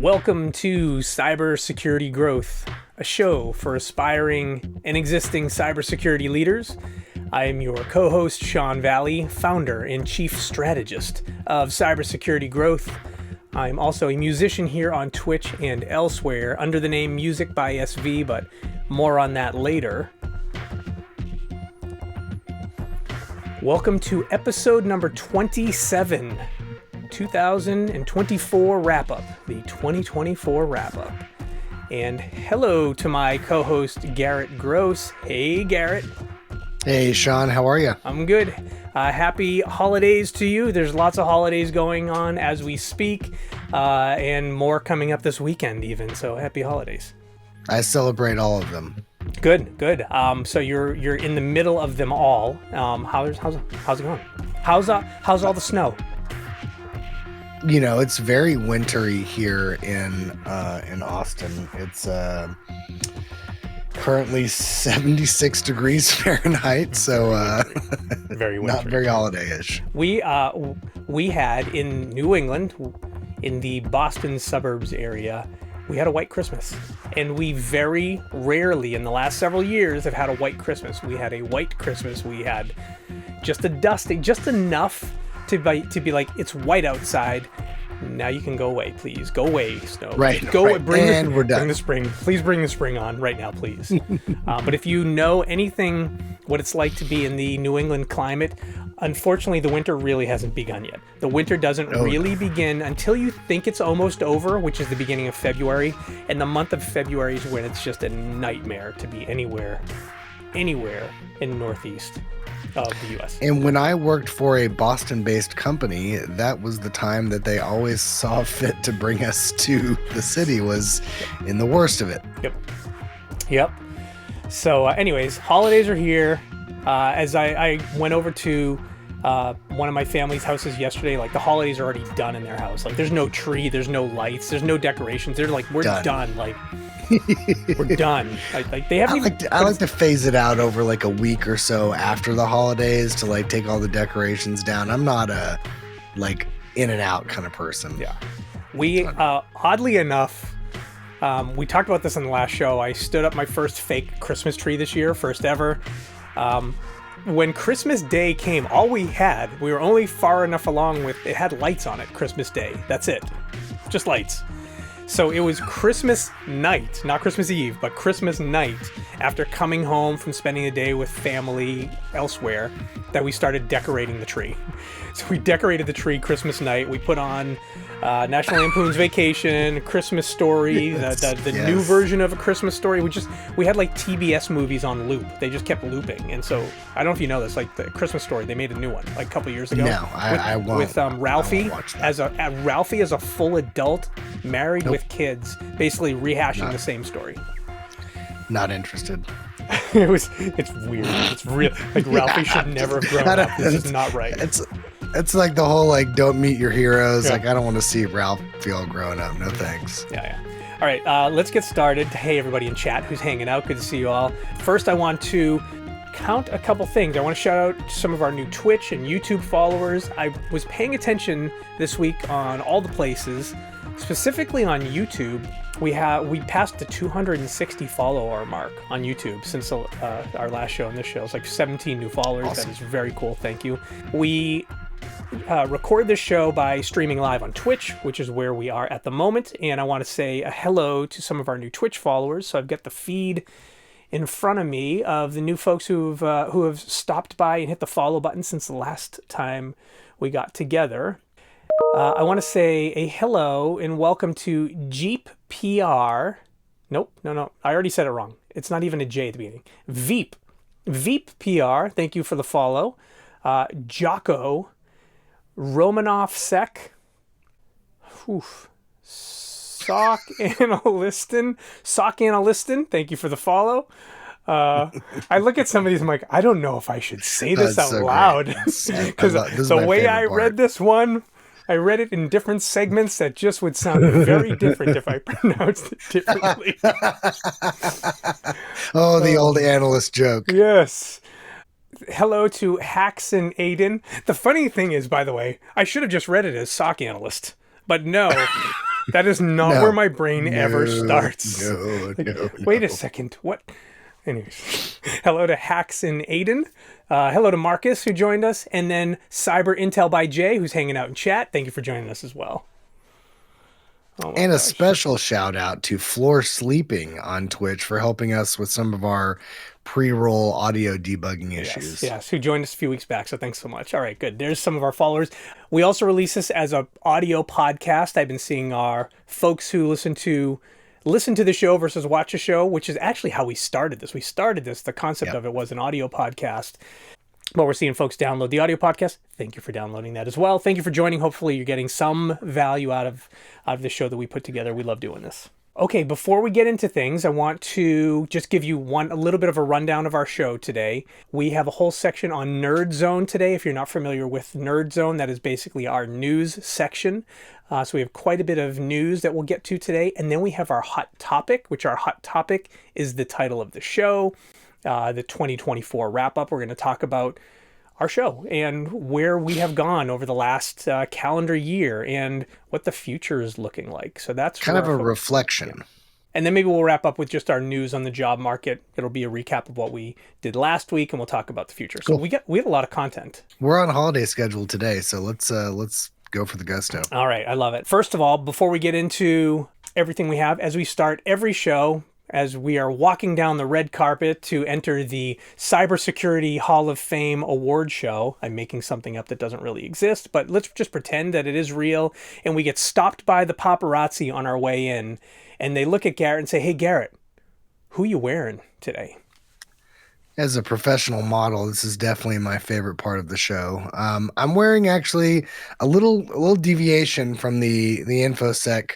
Welcome to Cybersecurity Growth, a show for aspiring and existing cybersecurity leaders. I am your co-host, Sean Valley, founder and chief strategist of Cybersecurity Growth. I'm also a musician here on Twitch and elsewhere under the name Music by SV, but more on that later. Welcome to episode number 27, 2024 wrap-up, the 2024 wrap-up. And hello to my co-host, Garrett Gross. Hey, Garrett. Hey, Sean, how are you? I'm good. Happy holidays to you. There's lots of holidays going on as we speak, and more coming up this weekend even, so happy holidays. I celebrate all of them. Good. So you're in the middle of them all. How's it going? How's all the snow? You know, it's very wintry here in Austin. It's currently 76 degrees Fahrenheit, so very wintry. Not very holiday-ish. We had in New England, in the Boston suburbs area, we had a white Christmas, and we very rarely in the last several years have had a white Christmas. We had a white Christmas. We had just a dusting, just enough to be like, it's white outside. Now you can go away, please. Go away, snow. Right. Go right. And we're done. Bring the spring. Please bring the spring on right now, please. But if you know anything, what it's like to be in the New England climate, unfortunately, the winter really hasn't begun yet. The winter doesn't really begin until you think it's almost over, which is the beginning of February. And the month of February is when it's just a nightmare to be anywhere in the Northeast of the U.S. And when I worked for a Boston-based company, that was the time that they always saw fit to bring us to the city, was in the worst of it. Yep. So anyways, holidays are here. As I went over to one of my family's houses yesterday, like the holidays are already done in their house. Like there's no tree, there's no lights, there's no decorations. They're like, we're done. Like we're done. Like they haven't. I like to phase it out over like a week or so after the holidays to like take all the decorations down. I'm not a like in and out kind of person. Yeah. We oddly enough, we talked about this on the last show. I stood up my first fake Christmas tree this year, first ever. When Christmas Day came, all we were only far enough along with, it had lights on it, Christmas Day. That's it. Just lights. So it was Christmas night, not Christmas Eve, but Christmas night, after coming home from spending a day with family elsewhere, that we started decorating the tree. So we decorated the tree Christmas night. We put on National Lampoon's Vacation, Christmas Story, the new version of A Christmas Story. We had like TBS movies on loop. They just kept looping. And so, I don't know if you know this, like the Christmas Story, they made a new one like a couple years ago. No, I won't. With Ralphie Ralphie as a full adult, married with kids, basically rehashing the same story. Not interested. It's weird. It's real. Like Ralphie should never have grown up. This is not right. It's like the whole like don't meet your heroes. Yeah. Like I don't want to see Ralphie all growing up. No thanks. Yeah. All right, let's get started. Hey everybody in chat who's hanging out. Good to see you all. First, I want to count a couple things. I want to shout out some of our new Twitch and YouTube followers. I was paying attention this week on all the places, specifically on YouTube. We passed the 260 follower mark on YouTube since our last show and this show. It's like 17 new followers. Awesome. That is very cool. Thank you. We record this show by streaming live on Twitch, which is where we are at the moment. And I want to say a hello to some of our new Twitch followers. So I've got the feed in front of me of the new folks who have stopped by and hit the follow button since the last time we got together. I want to say a hello and welcome to Jeep PR. Nope, no. I already said it wrong. It's not even a J at the beginning. Veep PR. Thank you for the follow. Jocko. Romanoff Sec. Sock Analyston. Thank you for the follow. I look at some of these, I'm like, I don't know if I should say this out loud. Because the way I read this one, I read it in different segments that just would sound very different if I pronounced it differently. The old analyst joke. Yes. Hello to Hacks and Aiden. The funny thing is, by the way, I should have just read it as Sock Analyst. But no, That is not where No. my brain ever starts. No. Wait a second. What? Anyways, hello to Hacks and Aiden. Hello to Marcus, who joined us. And then Cyber Intel by Jay, who's hanging out in chat. Thank you for joining us as well. Oh And a special shout out to Floor Sleeping on Twitch for helping us with some of our pre-roll audio debugging issues. Yes, who joined us a few weeks back. So thanks so much. All right, good. There's some of our followers. We also release this as an audio podcast. I've been seeing our folks who listen to the show versus watch a show, which is actually how we started this. The concept of it was an audio podcast. But we're seeing folks download the audio podcast. Thank you for downloading that as well. Thank you for joining. Hopefully you're getting some value out of the show that we put together. We love doing this. Okay, before we get into things, I want to just give you a little bit of a rundown of our show today. We have a whole section on Nerd Zone today. If you're not familiar with Nerd Zone, that is basically our news section. So we have quite a bit of news that we'll get to today. And then we have our hot topic, which our hot topic is the title of the show. The 2024 wrap-up. We're going to talk about our show and where we have gone over the last calendar year and what the future is looking like. So that's kind of a reflection. Yeah. And then maybe we'll wrap up with just our news on the job market. It'll be a recap of what we did last week, and we'll talk about the future. So we have a lot of content. We're on holiday schedule today, so let's go for the gusto. All right, I love it. First of all, before we get into everything we have, as we start every show, as we are walking down the red carpet to enter the Cybersecurity Hall of Fame award show. I'm making something up that doesn't really exist, but let's just pretend that it is real. And we get stopped by the paparazzi on our way in, and they look at Garrett and say, "Hey, Garrett, who you wearing today?" As a professional model, this is definitely my favorite part of the show. I'm wearing actually a little deviation from the InfoSec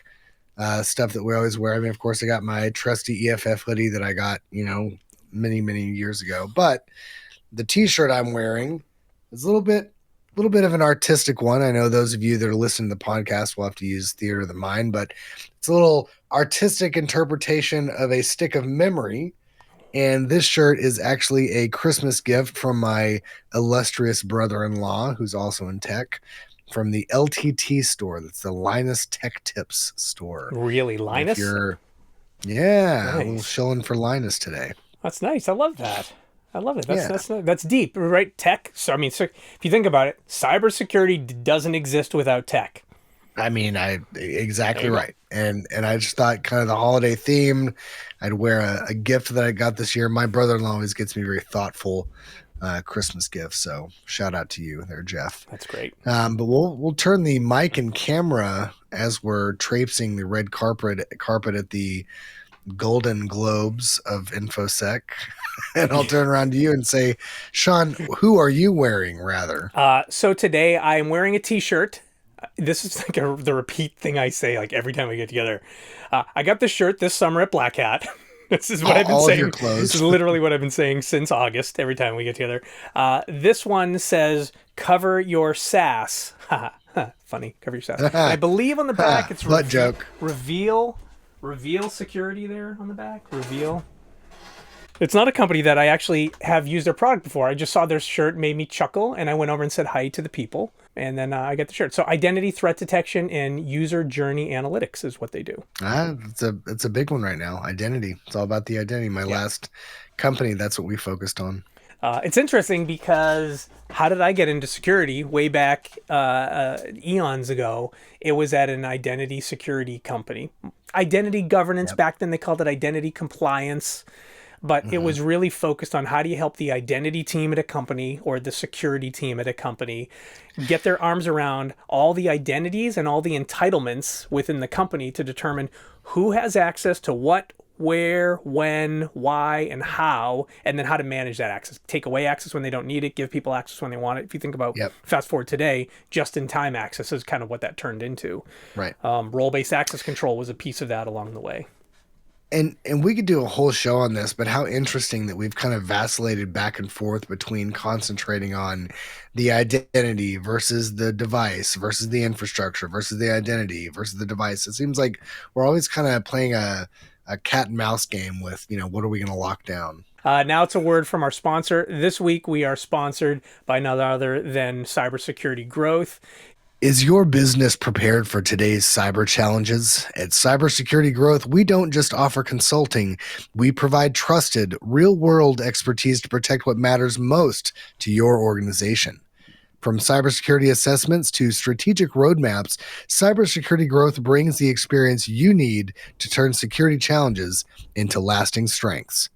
stuff that we always wear. I mean, of course, I got my trusty EFF hoodie that I got, many years ago. But the T-shirt I'm wearing is a little bit of an artistic one. I know those of you that are listening to the podcast will have to use theater of the mind, but it's a little artistic interpretation of a stick of memory. And this shirt is actually a Christmas gift from my illustrious brother-in-law, who's also in tech, from the LTT store. That's the Linus Tech Tips store. Really, Linus? Nice. A little shilling for Linus today. That's nice. I love that. That's deep, right? Tech. So if you think about it, cybersecurity doesn't exist without tech. I mean, exactly right. And I just thought kind of the holiday theme, I'd wear a gift that I got this year. My brother-in-law always gets me very thoughtful Christmas gifts. So shout out to you there, Jeff. That's great. But we'll turn the mic and camera as we're traipsing the red carpet at the Golden Globes of InfoSec. And I'll turn around to you and say, Sean, who are you wearing rather? So today I am wearing a T-shirt. This is like the repeat thing I say like every time we get together. I got this shirt this summer at Black Hat. This is what I've been saying. This is literally what I've been saying since August, every time we get together. This one says, "Cover your sass." Funny, cover your sass. I believe on the back it's joke. Reveal security there on the back. Reveal. It's not a company that I actually have used their product before. I just saw their shirt, made me chuckle, and I went over and said hi to the people. And then I got the shirt. So identity threat detection and user journey analytics is what they do. It's a big one right now. Identity. It's all about the identity. My last company, that's what we focused on. It's interesting because how did I get into security way back eons ago? It was at an identity security company. Identity governance, back then they called it identity compliance. But it was really focused on how do you help the identity team at a company or the security team at a company get their arms around all the identities and all the entitlements within the company to determine who has access to what, where, when, why, and how, and then how to manage that access. Take away access when they don't need it, give people access when they want it. If you think about fast forward today, just-in-time access is kind of what that turned into. Right. Role-based access control was a piece of that along the way. And we could do a whole show on this, but how interesting that we've kind of vacillated back and forth between concentrating on the identity versus the device versus the infrastructure versus the identity versus the device. It seems like we're always kind of playing a cat and mouse game with, what are we going to lock down? Now it's a word from our sponsor. This week we are sponsored by none other than Cybersecurity Growth. Is your business prepared for today's cyber challenges? At Cybersecurity Growth, we don't just offer consulting, we provide trusted, real world expertise to protect what matters most to your organization. From cybersecurity assessments to strategic roadmaps, Cybersecurity Growth brings the experience you need to turn security challenges into lasting strengths.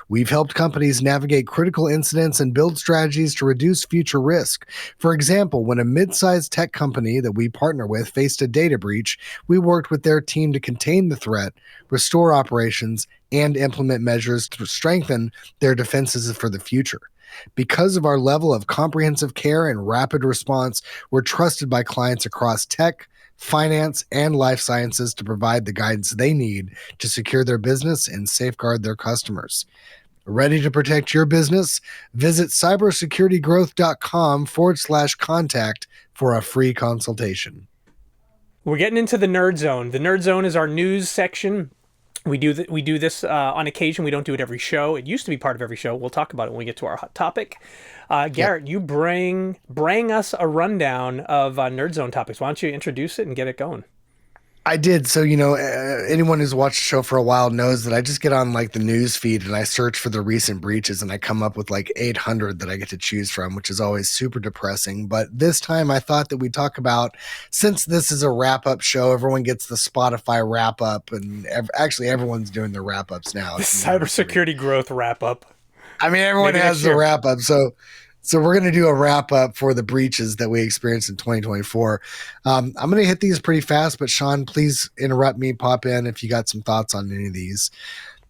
We've helped companies navigate critical incidents and build strategies to reduce future risk. For example, when a mid-sized tech company that we partner with faced a data breach, we worked with their team to contain the threat, restore operations, and implement measures to strengthen their defenses for the future. Because of our level of comprehensive care and rapid response, we're trusted by clients across tech, finance, and life sciences to provide the guidance they need to secure their business and safeguard their customers. Ready to protect your business? Visit cybersecuritygrowth.com/contact for a free consultation. We're getting into the nerd zone. The nerd zone is our news section. We do this on occasion. We don't do it every show. It used to be part of every show. We'll talk about it when we get to our hot topic. Garrett, you bring us a rundown of nerd zone topics. Why don't you introduce it and get it going? I did. So, anyone who's watched the show for a while knows that I just get on like the news feed and I search for the recent breaches and I come up with like 800 that I get to choose from, which is always super depressing. But this time I thought that we'd talk about, since this is a wrap up show, everyone gets the Spotify wrap up, and actually everyone's doing the wrap ups now. The Cybersecurity Growth wrap up. I mean, everyone has the wrap up. So we're going to do a wrap up for the breaches that we experienced in 2024. I'm going to hit these pretty fast, but Sean, please interrupt me, pop in if you got some thoughts on any of these.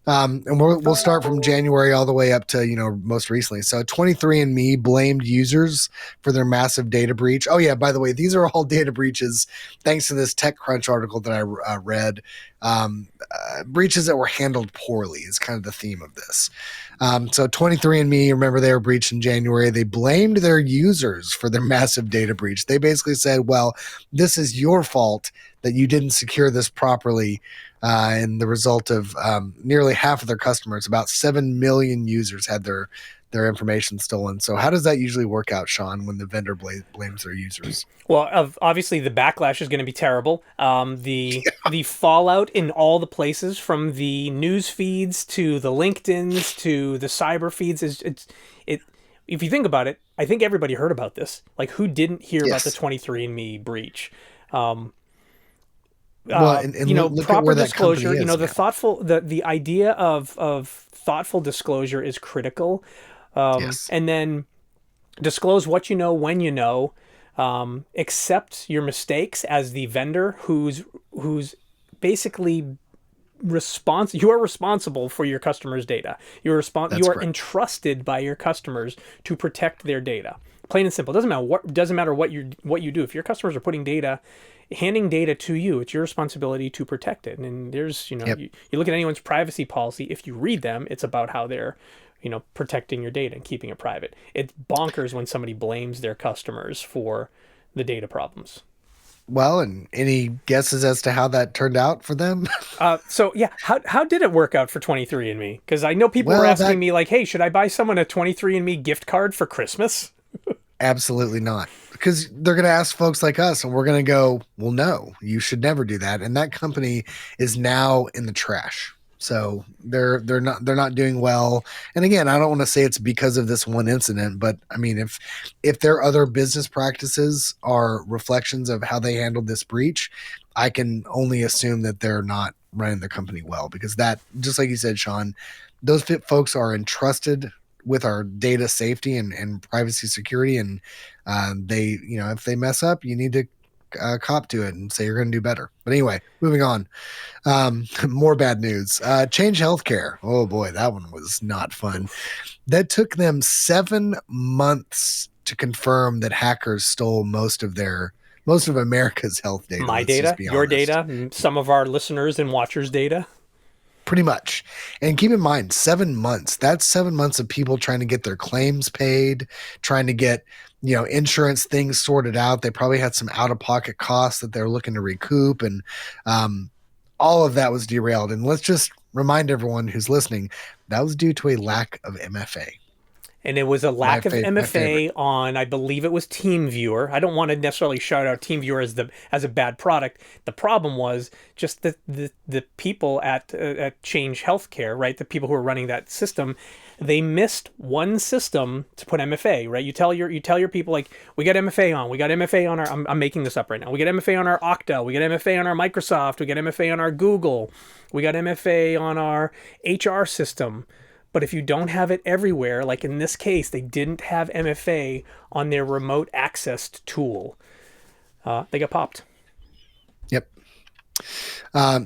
And we'll start from January all the way up to, most recently. So 23andMe blamed users for their massive data breach. Oh yeah, by the way, these are all data breaches thanks to this TechCrunch article that I read. Breaches that were handled poorly is kind of the theme of this. So 23andMe, remember, they were breached in January. They blamed their users for their massive data breach. They basically said, well, this is your fault that you didn't secure this properly. And the result of nearly half of their customers, about 7 million users, had their information stolen. So how does that usually work out, Sean, when the vendor blames their users? Well, obviously the backlash is going to be terrible. The fallout in all the places, from the news feeds to the LinkedIn's to the cyber feeds, if you think about it, I think everybody heard about this. Like, who didn't hear about the 23andMe breach? Proper disclosure, the idea of thoughtful disclosure is critical. And then disclose what you know when you know. Accept your mistakes as the vendor who's basically you are responsible for your customers' data. You are entrusted by your customers to protect their data. Plain and simple. It doesn't matter what you do. If your customers are handing data to you, it's your responsibility to protect it. And there's, you look at anyone's privacy policy, if you read them, it's about how they're, protecting your data and keeping it private. It's bonkers when somebody blames their customers for the data problems. Well, and any guesses as to how that turned out for them? How did it work out for 23andMe? Because I know people were asking me like, hey, should I buy someone a 23andMe gift card for Christmas? Absolutely not. Because they're going to ask folks like us, and we're going to go, well, no, you should never do that. And that company is now in the trash. So they're not doing well. And again, I don't want to say it's because of this one incident, but I mean, if their other business practices are reflections of how they handled this breach, I can only assume that they're not running their company well, because that, just like you said, Sean, those folks are entrusted with our data safety and privacy security. And they, if they mess up, you need to cop to it and say you're going to do better. But anyway, moving on. More bad news. Change Healthcare. Oh boy, that one was not fun. That took them 7 months to confirm that hackers stole most of America's health data. My data, your data, and some of our listeners and watchers' data. Pretty much. And keep in mind, 7 months. That's 7 months of people trying to get their claims paid, trying to get, insurance things sorted out. They probably had some out-of-pocket costs that they're looking to recoup. And all of that was derailed. And let's just remind everyone who's listening, that was due to a lack of MFA. and it was a My lack of my favorite. MFA on, I believe it was TeamViewer. I don't want to necessarily shout out TeamViewer as a bad product. The problem was just the people at Change Healthcare, right? The people who are running that system, they missed one system to put MFA, right? You tell your people, like, we got MFA on, we got MFA on our, I'm making this up right now. We got MFA on our Okta, we got MFA on our Microsoft, we got MFA on our Google, we got MFA on our HR system. But if you don't have it everywhere, like in this case, they didn't have MFA on their remote accessed tool. They got popped. Yep.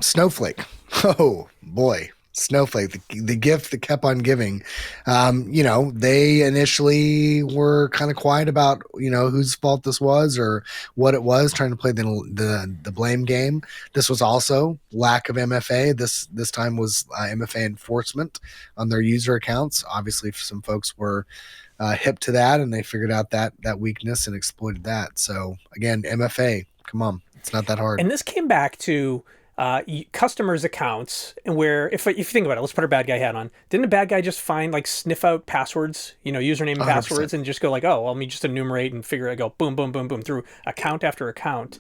Snowflake. Oh boy. Snowflake, the gift that kept on giving. They initially were kind of quiet about, whose fault this was or what it was, trying to play the blame game. This was also lack of MFA. This time was MFA enforcement on their user accounts. Obviously, some folks were hip to that, and they figured out that weakness and exploited that. So again, MFA, come on, it's not that hard. And this came back to customers' accounts, and where, if you think about it, let's put our bad guy hat on. Didn't a bad guy just sniff out passwords, username and 100%. passwords, and just go like, oh, well, let me just enumerate and figure it, go boom, boom, boom, boom, through account after account.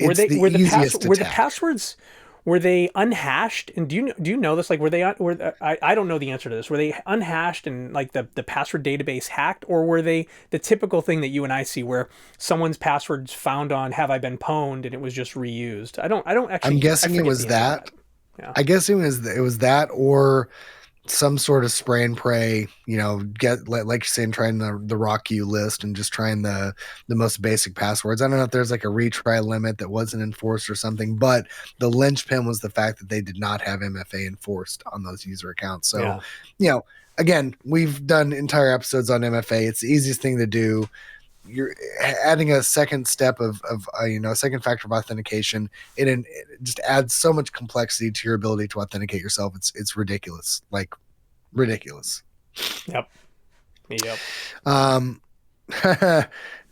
Were the passwords, were they unhashed? And do you know this? Like, I don't know the answer to this. Were they unhashed and like the password database hacked, or were they the typical thing that you and I see where someone's passwords found on Have I Been Pwned and it was just reused? I don't actually. I'm guessing it was that. Yeah. I guess it was that, or some sort of spray and pray, get, like you're saying, trying the rock you list and just trying the most basic passwords. I don't know if there's like a retry limit that wasn't enforced or something, but the linchpin was the fact that they did not have MFA enforced on those user accounts. So, again, we've done entire episodes on MFA. It's the easiest thing to do. You're adding a second step of a second factor of authentication. It just adds so much complexity to your ability to authenticate yourself. It's ridiculous, like ridiculous. Yep.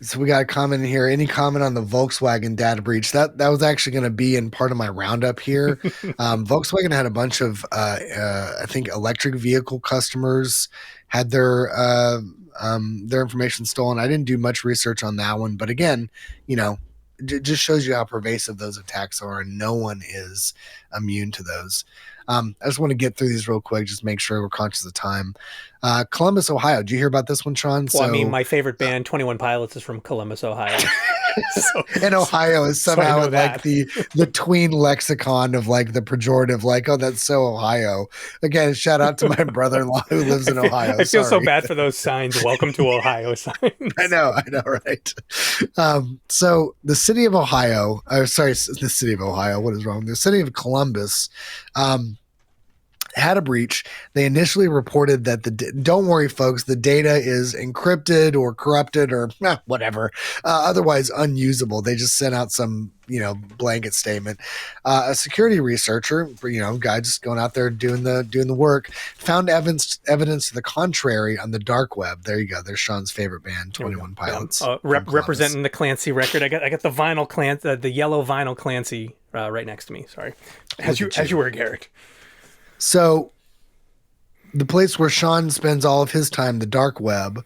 So we got a comment in here. Any comment on the Volkswagen data breach? That was actually going to be in part of my roundup here. Volkswagen had a bunch of I think electric vehicle customers had their information stolen. I didn't do much research on that one, but again, it just shows you how pervasive those attacks are, and no one is immune to those. I just want to get through these real quick, just make sure we're conscious of time. Columbus, Ohio. Did you hear about this one, Sean? Well, I mean, my favorite band, 21 Pilots, is from Columbus, Ohio. And Ohio is somehow like the tween lexicon of like the pejorative, like, oh, that's so Ohio. Again, shout out to my brother-in-law who lives in Ohio. I feel so bad for those signs. Welcome to Ohio signs. I know, right? So the city of Ohio, the city of Ohio, what is wrong? The city of Columbus, had a breach. They initially reported that don't worry, folks, the data is encrypted or corrupted or whatever, otherwise unusable. They just sent out some, blanket statement. A security researcher, guy just going out there doing the work, found evidence to the contrary on the dark web. There you go. There's Sean's favorite band, 21 Pilots. Representing the Clancy record. I got the vinyl Clancy, the yellow vinyl Clancy right next to me. Sorry, as you were, Garrett. So the place where Sean spends all of his time, the dark web,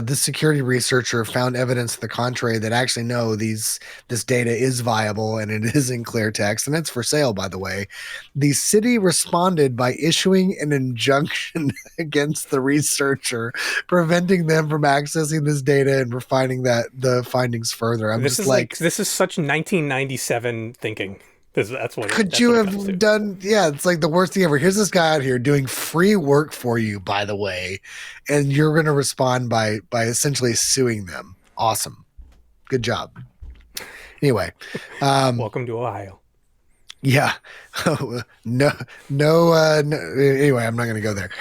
this security researcher found evidence to the contrary that actually, no, this data is viable and it is in clear text, and it's for sale, by the way. The city responded by issuing an injunction against the researcher, preventing them from accessing this data and refining the findings further. This is such 1997 thinking. That's what could you have done? Yeah, it's like the worst thing ever. Here's this guy out here doing free work for you, by the way, and you're going to respond by essentially suing them. Awesome, good job. Anyway, welcome to Ohio. Yeah, no. Anyway, I'm not going to go there.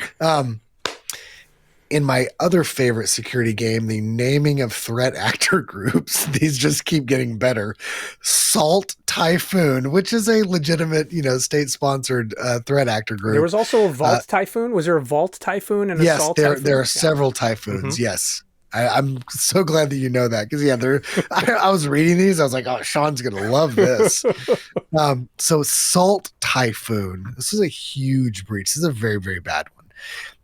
In my other favorite security game, the naming of threat actor groups, these just keep getting better. Salt Typhoon, which is a legitimate, state-sponsored threat actor group. There was also a Vault Typhoon. Was there a Vault Typhoon and a Salt Typhoon? Yes, there are several Typhoons, mm-hmm. Yes. I'm so glad that you know that, because I was reading these. I was like, oh, Sean's going to love this. So Salt Typhoon, this is a huge breach. This is a very, very bad one.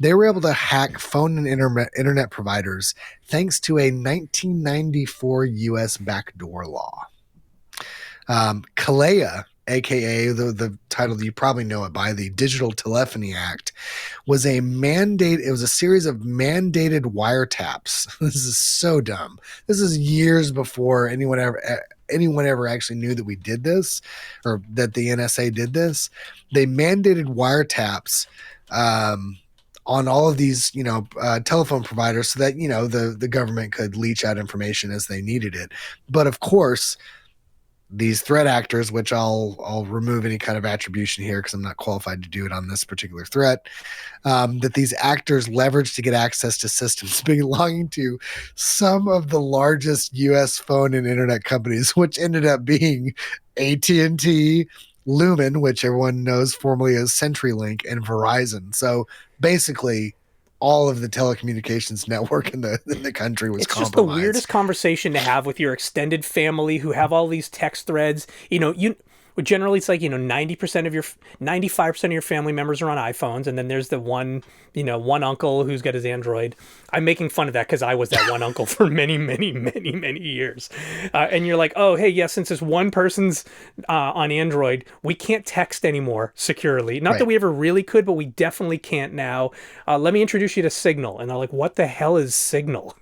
They were able to hack phone and internet providers thanks to a 1994 U.S. backdoor law. CALEA, aka the title that you probably know it by, the Digital Telephony Act, was a mandate. It was a series of mandated wiretaps. This is so dumb. This is years before anyone ever actually knew that we did this, or that the NSA did this. They mandated wiretaps on all of these, telephone providers, so that the government could leach out information as they needed it. But of course, these threat actors, which I'll remove any kind of attribution here because I'm not qualified to do it on this particular threat, that these actors leveraged to get access to systems belonging to some of the largest U.S. phone and internet companies, which ended up being AT&T, Lumen, which everyone knows formerly as CenturyLink, and Verizon. So basically, all of the telecommunications network in the country was compromised. It's just the weirdest conversation to have with your extended family who have all these text threads. Generally it's like, 95% of your family members are on iPhones, and then there's the one uncle who's got his Android. I'm making fun of that because I was that one uncle for many, many, many, many years. And you're like, oh, hey, yeah, since this one person's on Android, we can't text anymore securely. Not that we ever really could, but we definitely can't now. Let me introduce you to Signal. And they're like, what the hell is Signal?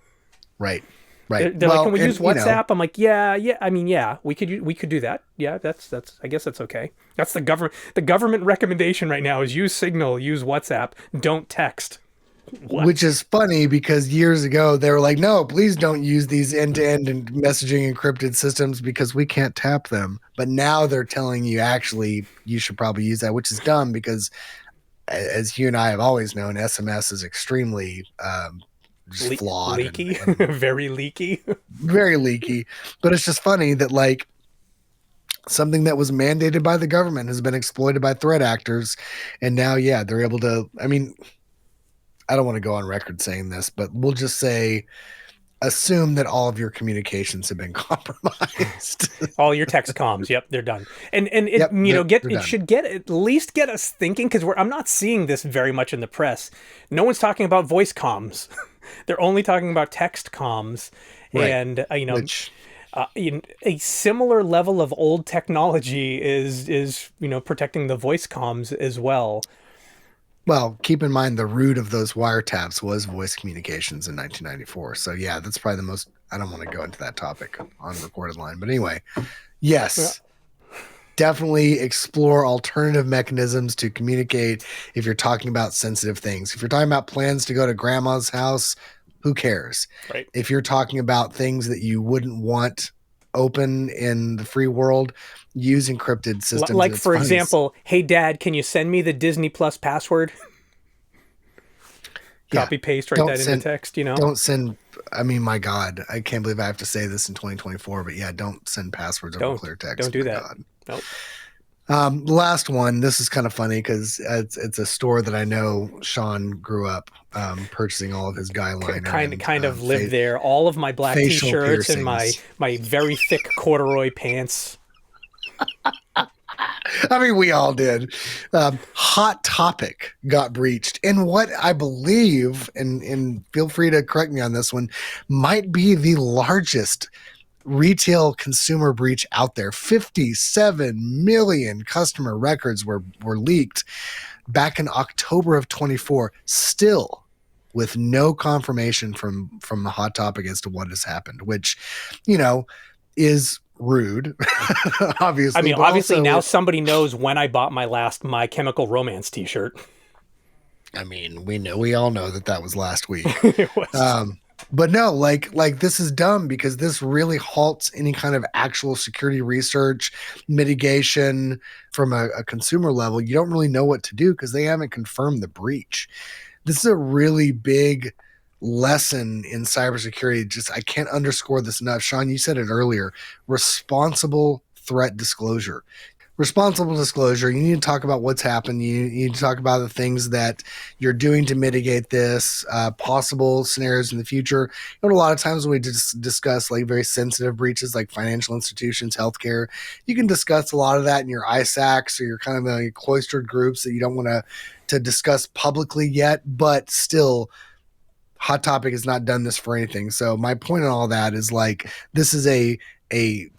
Right. They're like, can we use WhatsApp? I'm like, yeah. I mean, yeah, we could do that. Yeah, that's. I guess that's okay. That's the government. The government recommendation right now is use Signal, use WhatsApp, don't text. What? Which is funny because years ago they were like, no, please don't use these end-to-end and messaging encrypted systems because we can't tap them. But now they're telling you actually you should probably use that, which is dumb because, as you and I have always known, SMS is extremely flawed, leaky, and very leaky, very leaky. But it's just funny that like something that was mandated by the government has been exploited by threat actors, and now they're able to. I mean, I don't want to go on record saying this, but we'll just say, assume that all of your communications have been compromised. All your text comms, yep, they're done. And it should at least get us thinking, because I'm not seeing this very much in the press. No one's talking about voice comms. They're only talking about text comms, right. And a similar level of old technology is protecting the voice comms as well. Well, keep in mind the root of those wiretaps was voice communications in 1994. So yeah, that's probably the most. I don't want to go into that topic on recorded line, but anyway, yes. Definitely explore alternative mechanisms to communicate if you're talking about sensitive things. If you're talking about plans to go to grandma's house, who cares? Right. If you're talking about things that you wouldn't want open in the free world, use encrypted systems. Like, for example, hey, Dad, can you send me the Disney Plus password? Copy, paste, write that into text, Don't send, I mean, my God, I can't believe I have to say this in 2024, but don't send passwords over clear text. Don't do that. God. Nope. The last one, this is kind of funny because it's a store that I know Sean grew up purchasing all of his guy liner. Kind of lived there. All of my black T-shirts and my very thick corduroy pants. I mean, we all did. Hot Topic got breached in what I believe, and feel free to correct me on this one, might be the largest retail consumer breach out there. 57 million customer records were leaked back in October of 24, still with no confirmation from the Hot Topic as to what has happened, which, is rude. Obviously. I mean, obviously now somebody knows when I bought my last My Chemical Romance t-shirt. I mean, we all know that was last week. It was. But no, like this is dumb because this really halts any kind of actual security research, mitigation from a consumer level. You don't really know what to do because they haven't confirmed the breach. This is a really big lesson in cybersecurity. Just, I can't underscore this enough. Sean, you said it earlier, responsible threat disclosure. responsible disclosure. You need to talk about what's happened. You need to talk about the things that you're doing to mitigate this, possible scenarios in the future. A lot of times when we discuss like very sensitive breaches like financial institutions, healthcare, you can discuss a lot of that in your ISACs or your kind of cloistered groups that you don't want to discuss publicly yet, but still Hot Topic has not done this for anything. So my point on all that is like, this is a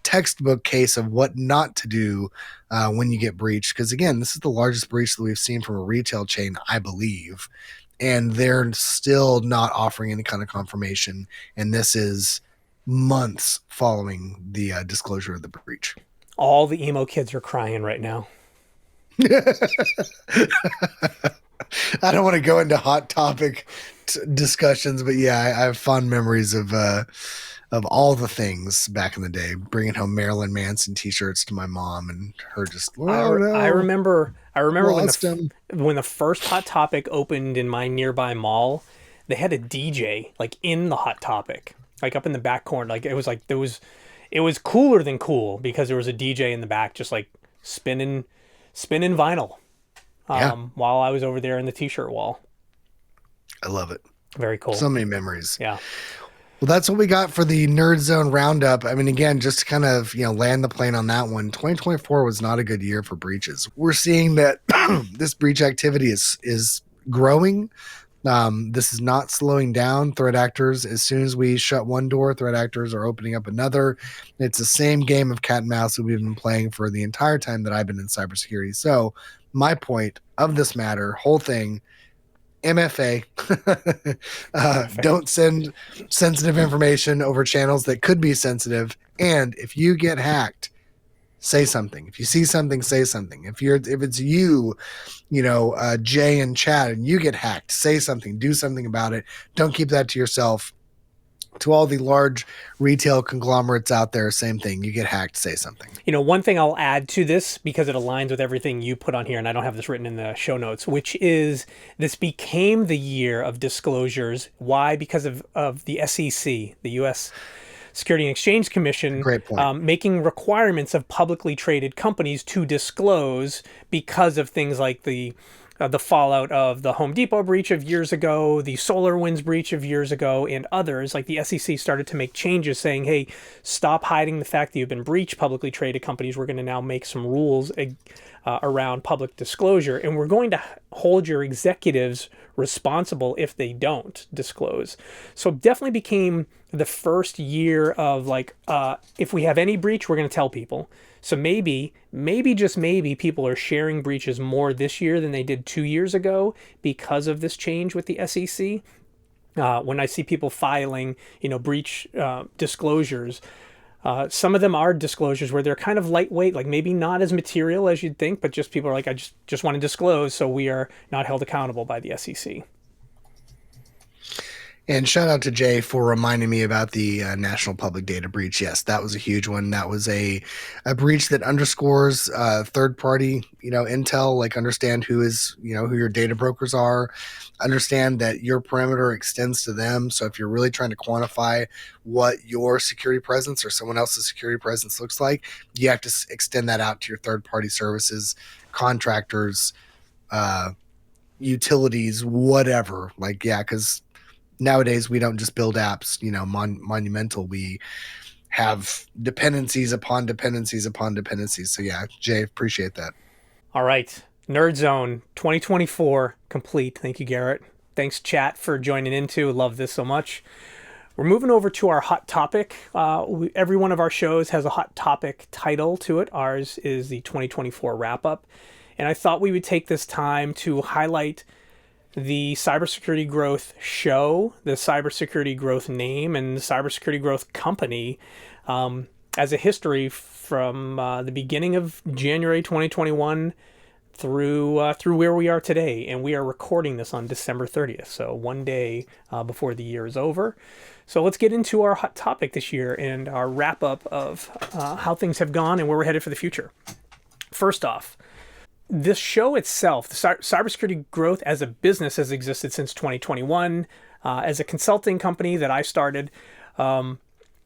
textbook case of what not to do when you get breached. Because again, this is the largest breach that we've seen from a retail chain, I believe, and they're still not offering any kind of confirmation. And this is months following the disclosure of the breach. All the emo kids are crying right now. I don't want to go into Hot Topic discussions, but yeah, I have fond memories of all the things back in the day, bringing home Marilyn Manson T-shirts to my mom and her just. I remember when the first Hot Topic opened in my nearby mall, they had a DJ like in the Hot Topic, like up in the back corner. Like it was cooler than cool because there was a DJ in the back just like spinning vinyl. While I was over there in the T-shirt wall. I love it. Very cool. So many memories. Yeah. Well, that's what we got for the Nerd Zone Roundup. I mean, again, just to kind of, land the plane on that one, 2024 was not a good year for breaches. We're seeing that this breach activity is growing. This is not slowing down. Threat actors, as soon as we shut one door, threat actors are opening up another. It's the same game of cat and mouse that we've been playing for the entire time that I've been in cybersecurity. So my point of this matter, whole thing, MFA, don't send sensitive information over channels that could be sensitive. And if you get hacked, say something. If you see something, say something. If it's you, Jay and Chad, and you get hacked, say something, do something about it. Don't keep that to yourself. To all the large retail conglomerates out there, same thing. You get hacked, say something. One thing I'll add to this, because it aligns with everything you put on here, and I don't have this written in the show notes, which is this became the year of disclosures. Why? Because of the SEC, the U.S. Security and Exchange Commission, Great point. Making requirements of publicly traded companies to disclose because of things like the fallout of the Home Depot breach of years ago, the SolarWinds breach of years ago, and others. Like the SEC started to make changes saying, hey, stop hiding the fact that you've been breached, publicly traded companies. We're going to now make some rules around public disclosure, and we're going to hold your executives responsible if they don't disclose. So definitely became the first year of like, if we have any breach, we're going to tell people. So maybe just maybe people are sharing breaches more this year than they did 2 years ago because of this change with the SEC. When I see people filing, breach disclosures, some of them are disclosures where they're kind of lightweight, like maybe not as material as you'd think, but just people are like, I just want to disclose so we are not held accountable by the SEC. And shout out to Jay for reminding me about the national public data breach. Yes, that was a huge one. That was a breach that underscores third party, intel, like understand who your data brokers are, understand that your perimeter extends to them. So if you're really trying to quantify what your security presence or someone else's security presence looks like, you have to extend that out to your third party services, contractors, utilities, whatever. Like, yeah, because nowadays we don't just build apps, monumental. We have dependencies upon dependencies upon dependencies. So yeah, Jay, appreciate that. All right. Nerd Zone 2024 complete. Thank you, Garrett. Thanks, chat, for joining in too. Love this so much. We're moving over to our hot topic. Every one of our shows has a hot topic title to it. Ours is the 2024 wrap up. And I thought we would take this time to highlight the Cybersecurity Growth show, the Cybersecurity Growth name, and the Cybersecurity Growth company as a history from the beginning of January 2021 through where we are today. And we are recording this on December 30th, so one day before the year is over. So let's get into our hot topic this year and our wrap up of how things have gone and where we're headed for the future. First off, this show itself, the Cybersecurity Growth as a business, has existed since 2021 as a consulting company that I started.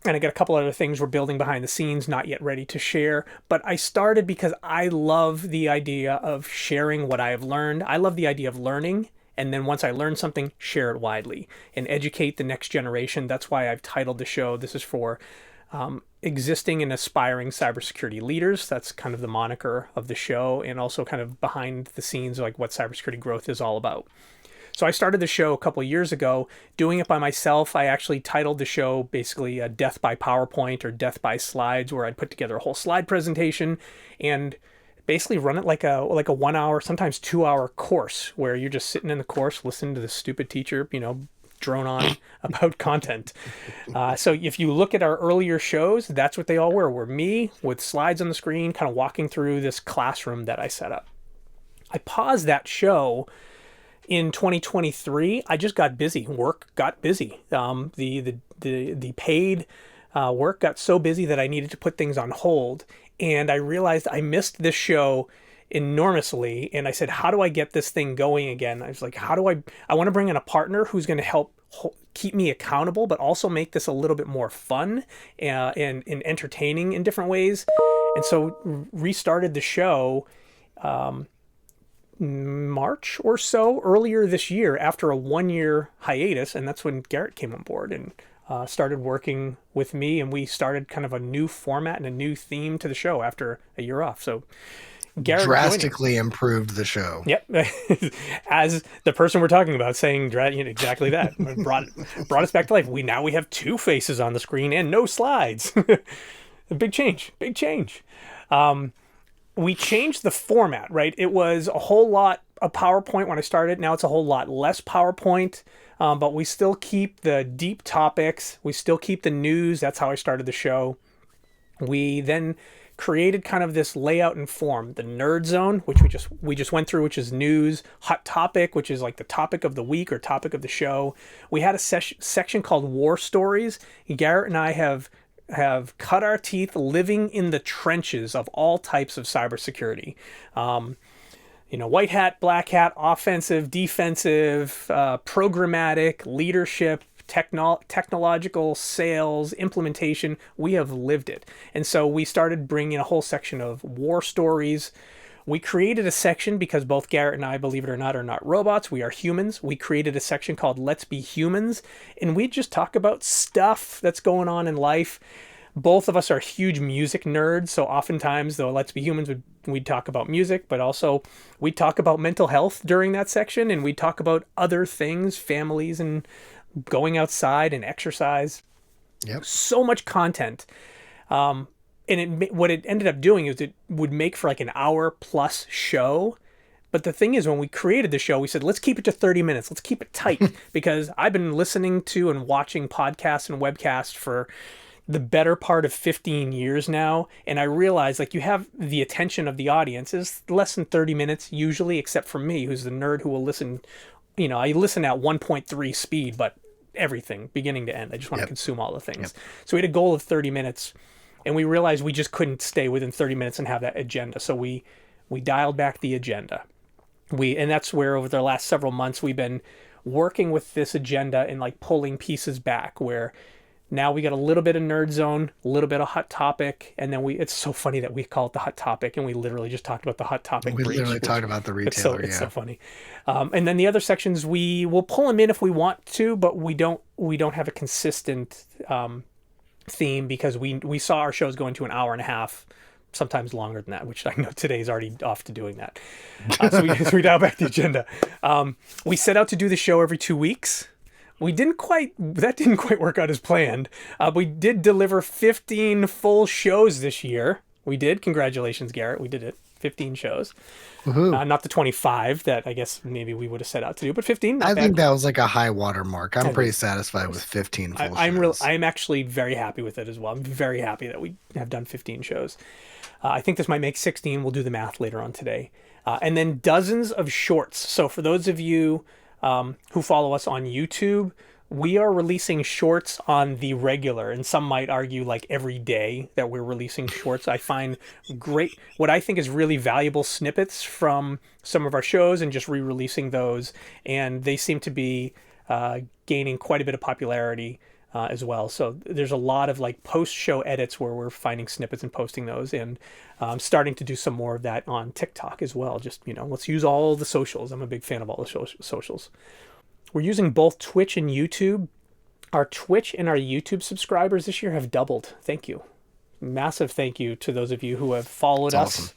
and I got a couple other things we're building behind the scenes, not yet ready to share. But I started because I love the idea of sharing what I have learned. I love the idea of learning. And then once I learn something, share it widely and educate the next generation. That's why I've titled the show. This is for existing and aspiring cybersecurity leaders. That's kind of the moniker of the show, and also kind of behind the scenes, like what cybersecurity growth is all about. So I started the show a couple of years ago, doing it by myself. I actually titled the show basically Death by PowerPoint or Death by Slides, where I'd put together a whole slide presentation and basically run it like a 1 hour, sometimes 2 hour course, where you're just sitting in the course listening to the stupid teacher, drone on about content. So if you look at our earlier shows, that's what they all were me with slides on the screen, kind of walking through this classroom that I set up. I paused that show in 2023. I just got busy. Work got busy. The paid work got so busy that I needed to put things on hold. And I realized I missed this show enormously. And I said, how do I get this thing going again? I was like, I want to bring in a partner who's going to help keep me accountable, but also make this a little bit more fun and entertaining in different ways. And so restarted the show March or so earlier this year after a 1-year hiatus. And that's when Garrett came on board and started working with me. And we started kind of a new format and a new theme to the show after a year off. So Garrett drastically improved the show. Yep. As the person we're talking about saying exactly that. brought us back to life. We have 2 faces on the screen and no slides. Big change. We changed the format, right? It was a whole lot of PowerPoint when I started. Now it's a whole lot less PowerPoint, but we still keep the deep topics. We still keep the news. That's how I started the show. We then created kind of this layout and form. The nerd zone, which we just went through, which is news. Hot topic, which is like the topic of the week or topic of the show. We had a section called War Stories. Garrett and I have cut our teeth living in the trenches of all types of cybersecurity. White hat, black hat, offensive, defensive, programmatic, leadership, technological, sales, implementation. We have lived it. And so we started bringing a whole section of war stories. We created a section because both Garrett and I, believe it or not, are not robots. We are humans. We created a section called Let's Be Humans. And we just talk about stuff that's going on in life. Both of us are huge music nerds. So oftentimes, though, Let's Be Humans, we'd talk about music, but also we'd talk about mental health during that section. And we'd talk about other things, families and going outside and exercise. Yep. So much content. And what it ended up doing is it would make for like an hour plus show. But the thing is, when we created the show, we said, let's keep it to 30 minutes. Let's keep it tight because I've been listening to and watching podcasts and webcasts for the better part of 15 years now. And I realized like you have the attention of the audience is less than 30 minutes usually, except for me, who's the nerd who will listen. I listen at 1.3 speed, but everything beginning to end. I just want to consume all the things. So we had a goal of 30 minutes. And we realized we just couldn't stay within 30 minutes and have that agenda. So we dialed back the agenda. And that's where over the last several months, we've been working with this agenda and like pulling pieces back where now we got a little bit of nerd zone, a little bit of hot topic. And then it's so funny that we call it the hot topic. And we literally just talked about the hot topic. We literally talked about the retailer. It's so funny. And then the other sections, we will pull them in if we want to, but we don't have a consistent, theme because we saw our shows going to an hour and a half, sometimes longer than that, which I know today's already off to doing that. So we dialed back the agenda. We set out to do the show every 2 weeks. That didn't quite work out as planned. We did deliver 15 full shows this year. We did. Congratulations, Garrett. We did it. 15 shows. Not the 25 that I guess maybe we would have set out to do, but 15. I think that was like a high water mark. I'm pretty satisfied with 15 full shows. I'm actually very happy with it as well. I'm very happy that we have done 15 shows. I think this might make 16. We'll do the math later on today. And then dozens of shorts. So for those of you who follow us on YouTube, we are releasing shorts on the regular, and some might argue like every day that we're releasing shorts. I find what I think is really valuable snippets from some of our shows and just re-releasing those. And they seem to be gaining quite a bit of popularity as well. So there's a lot of like post-show edits where we're finding snippets and posting those, and starting to do some more of that on TikTok as well. Just, let's use all the socials. I'm a big fan of all the socials. We're using both Twitch and YouTube. Our Twitch and our YouTube subscribers this year have doubled. Thank you. Massive thank you to those of you who have followed That's us.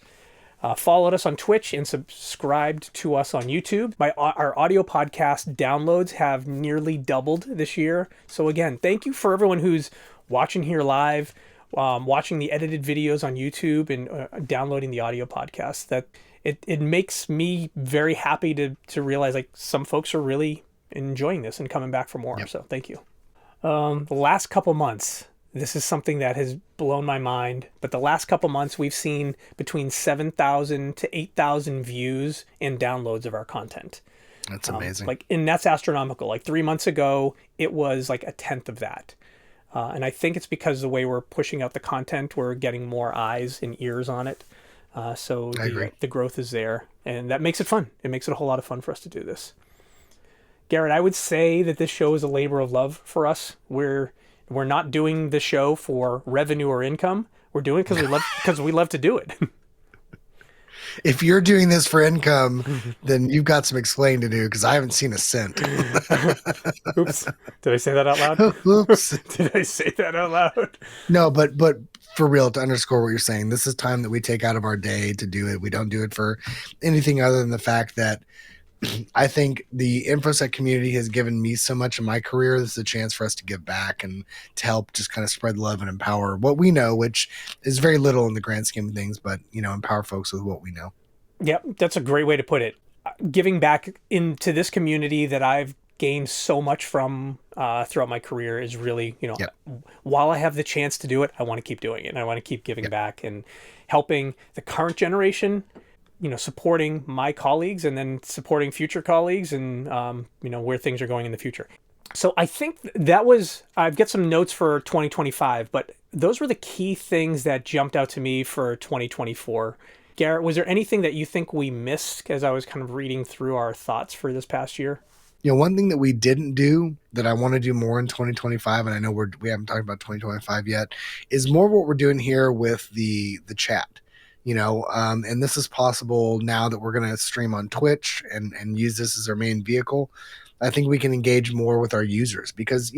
awesome. Followed us on Twitch and subscribed to us on YouTube. Our audio podcast downloads have nearly doubled this year. So again, thank you for everyone who's watching here live, watching the edited videos on YouTube, and downloading the audio podcast. That it makes me very happy to realize like some folks are really enjoying this and coming back for more. Yep. So thank you. The last couple months, this is something that has blown my mind, but the last couple months we've seen between 7,000 to 8,000 views and downloads of our content. That's amazing. And that's astronomical. Like 3 months ago, it was like a tenth of that. And I think it's because the way we're pushing out the content, we're getting more eyes and ears on it. So the growth is there, and that makes it fun. It makes it a whole lot of fun for us to do this. Garrett, I would say that this show is a labor of love for us. We're not doing the show for revenue or income. We're doing it because we love to do it. If you're doing this for income, then you've got some explaining to do, because I haven't seen a cent. Oops. Did I say that out loud? Oops. Did I say that out loud? No, but for real, to underscore what you're saying, this is time that we take out of our day to do it. We don't do it for anything other than the fact that I think the InfoSec community has given me so much in my career. This is a chance for us to give back and to help just kind of spread love and empower what we know, which is very little in the grand scheme of things, but, empower folks with what we know. Yep, that's a great way to put it. Giving back into this community that I've gained so much from throughout my career is really, Yep. While I have the chance to do it, I want to keep doing it. And I want to keep giving back and helping the current generation, supporting my colleagues and then supporting future colleagues and, where things are going in the future. So I think I've got some notes for 2025, but those were the key things that jumped out to me for 2024. Garrett, was there anything that you think we missed as I was kind of reading through our thoughts for this past year? One thing that we didn't do that I want to do more in 2025, and I know we haven't talked about 2025 yet, is more what we're doing here with the chat. And this is possible now that we're going to stream on Twitch and use this as our main vehicle. I think we can engage more with our users because,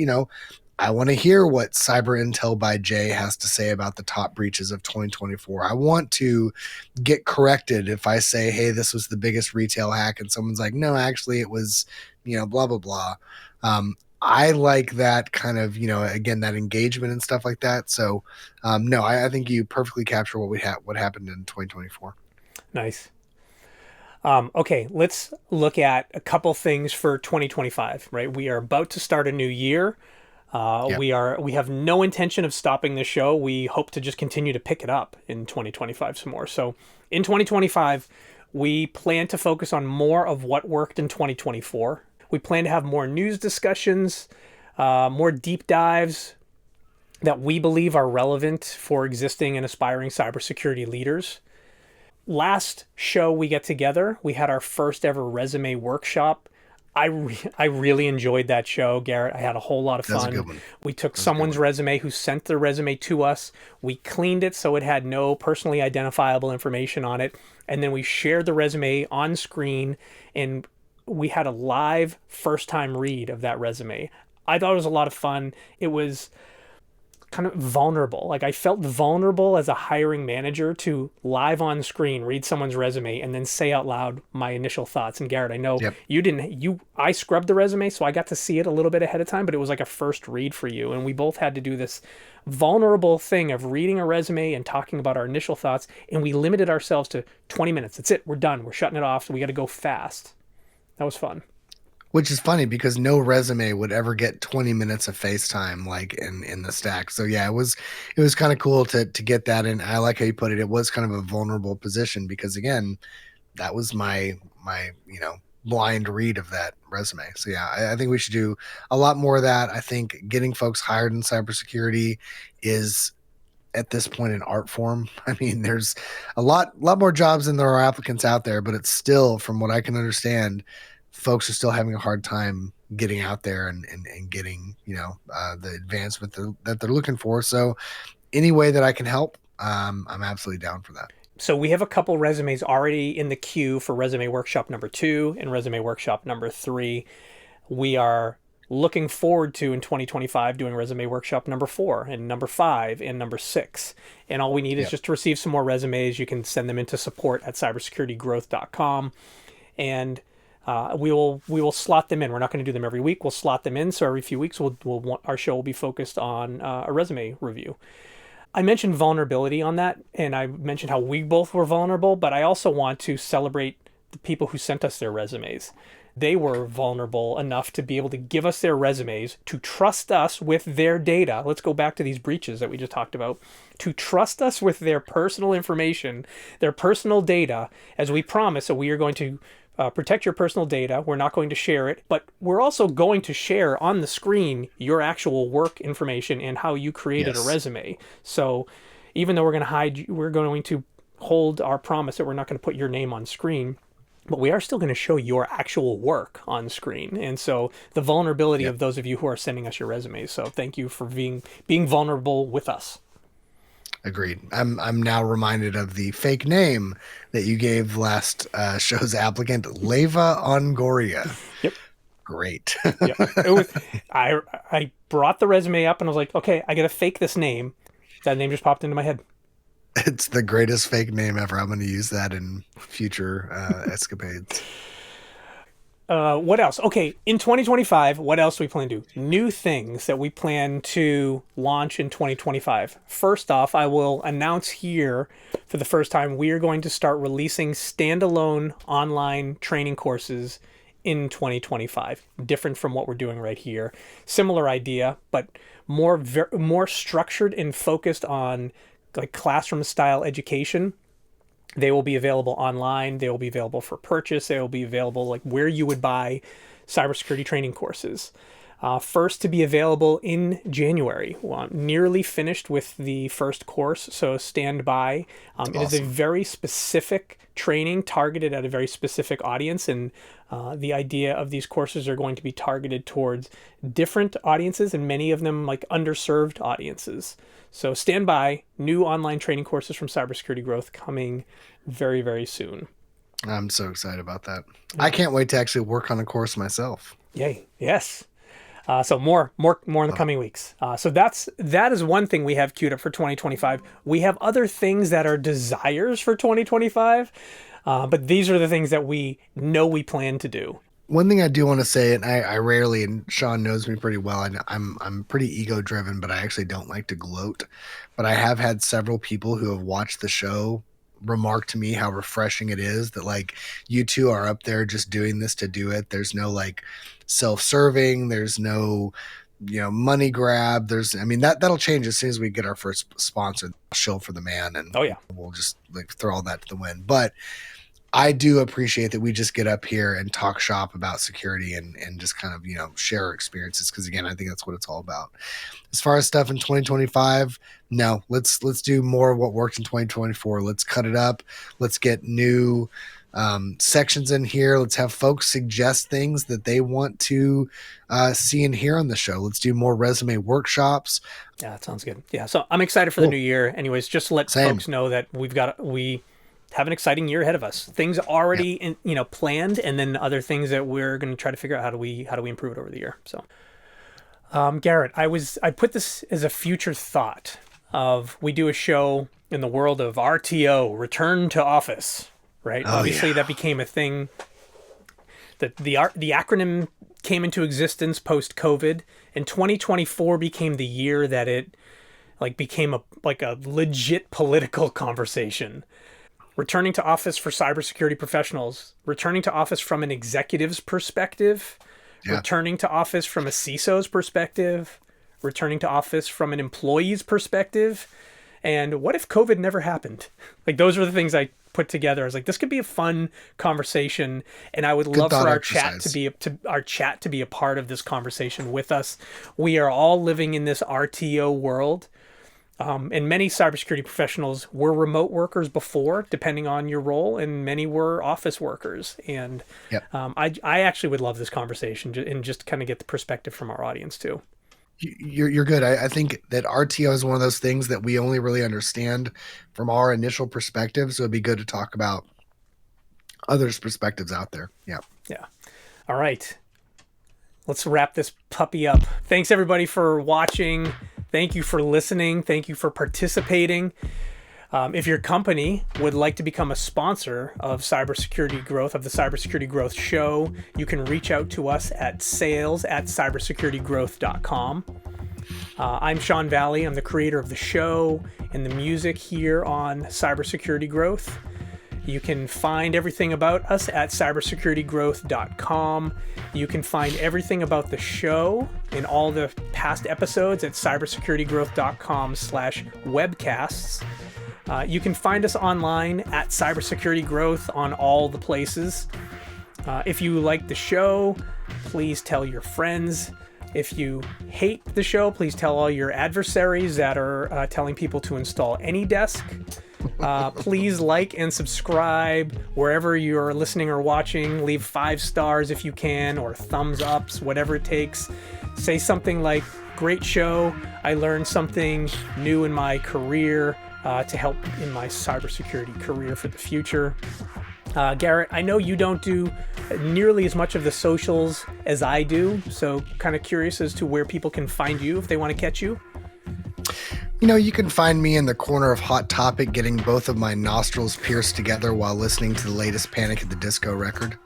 I want to hear what Cyber Intel by Jay has to say about the top breaches of 2024. I want to get corrected if I say, hey, this was the biggest retail hack, and someone's like, no, actually it was, blah, blah, blah. I like that kind of, again, that engagement and stuff like that. So, no, I think you perfectly capture what happened in 2024. Nice. Okay, let's look at a couple things for 2025, right? We are about to start a new year. Yep. We have no intention of stopping the show. We hope to just continue to pick it up in 2025 some more. So in 2025, we plan to focus on more of what worked in 2024. We plan to have more news discussions, more deep dives that we believe are relevant for existing and aspiring cybersecurity leaders. Last show we get together, we had our first ever resume workshop. I really enjoyed that show, Garrett. I had a whole lot of fun. That's a good one. We took someone's resume who sent their resume to us. We cleaned it so it had no personally identifiable information on it. And then we shared the resume on screen, and we had a live first-time read of that resume. I thought it was a lot of fun. It was kind of vulnerable. Like I felt vulnerable as a hiring manager to live on screen read someone's resume and then say out loud my initial thoughts. And Garrett, I know I scrubbed the resume, so I got to see it a little bit ahead of time, but it was like a first read for you. And we both had to do this vulnerable thing of reading a resume and talking about our initial thoughts. And we limited ourselves to 20 minutes. That's it. We're done. We're shutting it off. So we got to go fast. That was fun. Which is funny because no resume would ever get 20 minutes of FaceTime like in the stack. So yeah, it was kind of cool to get that in. I like how you put it. It was kind of a vulnerable position because again, that was my blind read of that resume. So yeah, I think we should do a lot more of that. I think getting folks hired in cybersecurity is at this point an art form. I mean, there's a lot more jobs than there are applicants out there, but it's still, from what I can understand, folks are still having a hard time getting out there and getting, the advancement that they're looking for. So any way that I can help, I'm absolutely down for that. So we have a couple resumes already in the queue for resume workshop number 2 and resume workshop number 3. We are looking forward to in 2025 doing resume workshop number 4 and number 5 and number 6. And all we need is just to receive some more resumes. You can send them into support@cybersecuritygrowth.com, and we will slot them in. We're not going to do them every week. We'll slot them in. So every few weeks, our show will be focused on a resume review. I mentioned vulnerability on that, and I mentioned how we both were vulnerable, but I also want to celebrate the people who sent us their resumes. They were vulnerable enough to be able to give us their resumes, to trust us with their data. Let's go back to these breaches that we just talked about. To trust us with their personal information, their personal data, as we promise that we are going to protect your personal data. We're not going to share it, but we're also going to share on the screen your actual work information and how you created a resume. So even though we're going to hold our promise that we're not going to put your name on screen, but we are still going to show your actual work on screen. And so the vulnerability of those of you who are sending us your resumes. So thank you for being vulnerable with us. Agreed. I'm now reminded of the fake name that you gave last show's applicant, Leva Ongoria. Yep. Great. Yep. It was. I brought the resume up and I was like, okay, I got to fake this name. That name just popped into my head. It's the greatest fake name ever. I'm going to use that in future escapades. What else? Okay, in 2025, what else do we plan to do? New things that we plan to launch in 2025. First off, I will announce here for the first time, we are going to start releasing standalone online training courses in 2025. Different from what we're doing right here. Similar idea, but more structured and focused on like classroom style education. They will be available online. They will be available for purchase. They will be available like where you would buy cybersecurity training courses. First to be available in January. Well, I'm nearly finished with the first course, so stand by. It is a very specific training targeted at a very specific audience, and the idea of these courses are going to be targeted towards different audiences, and many of them like underserved audiences. So stand by. New online training courses from Cybersecurity Growth coming very, very soon. I'm so excited about that. I can't wait to actually work on a course myself. Yay. Yes. So more in the coming weeks. So that is one thing we have queued up for 2025. We have other things that are desires for 2025, but these are the things that we know we plan to do. One thing I do want to say, and I rarely, and Sean knows me pretty well, and I'm pretty ego driven, but I actually don't like to gloat. But I have had several people who have watched the show remark to me how refreshing it is that like you two are up there just doing this to do it. There's no like self-serving. There's no money grab. That'll change as soon as we get our first sponsor. Shill for the man, and we'll just like throw all that to the wind. But I do appreciate that we just get up here and talk shop about security and just kind of, share our experiences. Cause again, I think that's what it's all about. As far as stuff in 2025, no, let's do more of what worked in 2024. Let's cut it up. Let's get new sections in here. Let's have folks suggest things that they want to see and hear on the show. Let's do more resume workshops. Yeah, that sounds good. Yeah. So I'm excited for the new year. Anyways, just to let folks know that we have an exciting year ahead of us. Things already planned, and then other things that we're going to try to figure out how do we improve it over the year. So, Garrett, I put this as a future thought of we do a show in the world of RTO, return to office, right? Obviously, that became a thing. That the acronym came into existence post COVID, and 2024 became the year that it became a legit political conversation. Returning to office for cybersecurity professionals, returning to office from an executive's perspective, returning to office from a CISO's perspective, returning to office from an employee's perspective. And what if COVID never happened? Those are the things I put together. I was like, this could be a fun conversation, and I would love for our chat to be a part of this conversation with us. We are all living in this RTO world. And many cybersecurity professionals were remote workers before, depending on your role, and many were office workers. And Yep. I actually would love this conversation and just kind of get the perspective from our audience too. You're good. I think that RTO is one of those things that we only really understand from our initial perspective. So it'd be good to talk about others' perspectives out there. Yeah. Yeah. All right. Let's wrap this puppy up. Thanks everybody for watching. Thank you for listening. Thank you for participating. If your company would like to become a sponsor of Cybersecurity Growth, of the Cybersecurity Growth Show, you can reach out to us at sales@cybersecuritygrowth.com. I'm Sean Valley. I'm the creator of the show and the music here on Cybersecurity Growth. You can find everything about us at cybersecuritygrowth.com. You can find everything about the show and all the past episodes at cybersecuritygrowth.com/webcasts. You can find us online at Cybersecurity Growth on all the places. If you like the show, please tell your friends. If you hate the show, please tell all your adversaries that are telling people to install AnyDesk. Please like and subscribe wherever you're listening or watching. Leave 5 stars if you can, or thumbs ups, whatever it takes. Say something like, great show. I learned something new in my career to help in my cybersecurity career for the future. Garrett, I know you don't do nearly as much of the socials as I do, so kind of curious as to where people can find you if they want to catch you. You can find me in the corner of Hot Topic getting both of my nostrils pierced together while listening to the latest Panic at the Disco record.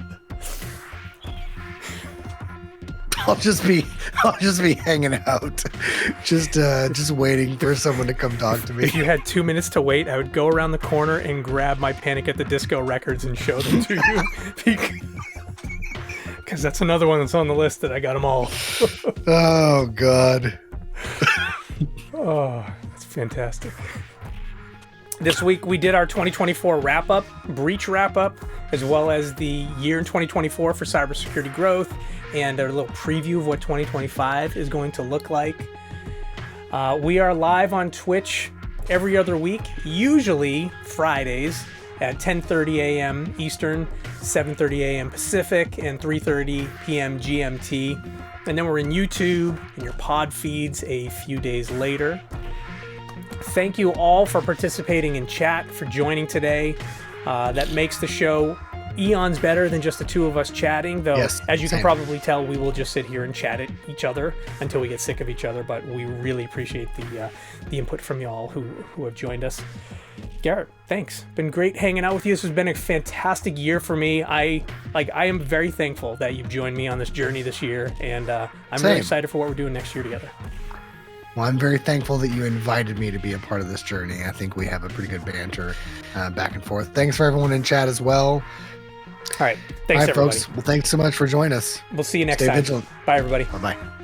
I'll just be hanging out, just waiting for someone to come talk to me. If you had 2 minutes to wait, I would go around the corner and grab my Panic at the Disco records and show them to you, because that's another one that's on the list that I got them all. Oh God. Oh, that's fantastic. This week we did our 2024 wrap-up, Breach wrap-up, as well as the year in 2024 for cybersecurity growth, and a little preview of what 2025 is going to look like. We are live on Twitch every other week, usually Fridays at 10:30 a.m. Eastern, 7:30 a.m. Pacific, and 3:30 p.m. GMT. And then we're in YouTube and your pod feeds a few days later. Thank you all for participating in chat, for joining today. That makes the show eons better than just the two of us chatting, though. Yes, as you same. can probably tell, we will just sit here and chat at each other until we get sick of each other, but we really appreciate the input from y'all who have joined us. Garrett, thanks. Been great hanging out with you. This has been a fantastic year for me. I am very thankful that you've joined me on this journey this year, and I'm really excited for what we're doing next year together. Well, I'm very thankful that you invited me to be a part of this journey. I think we have a pretty good banter back and forth. Thanks for everyone in chat as well. All right. Thanks, everybody. Folks. Well, thanks so much for joining us. We'll see you next Stay time. vigilant. Bye, everybody. Bye-bye.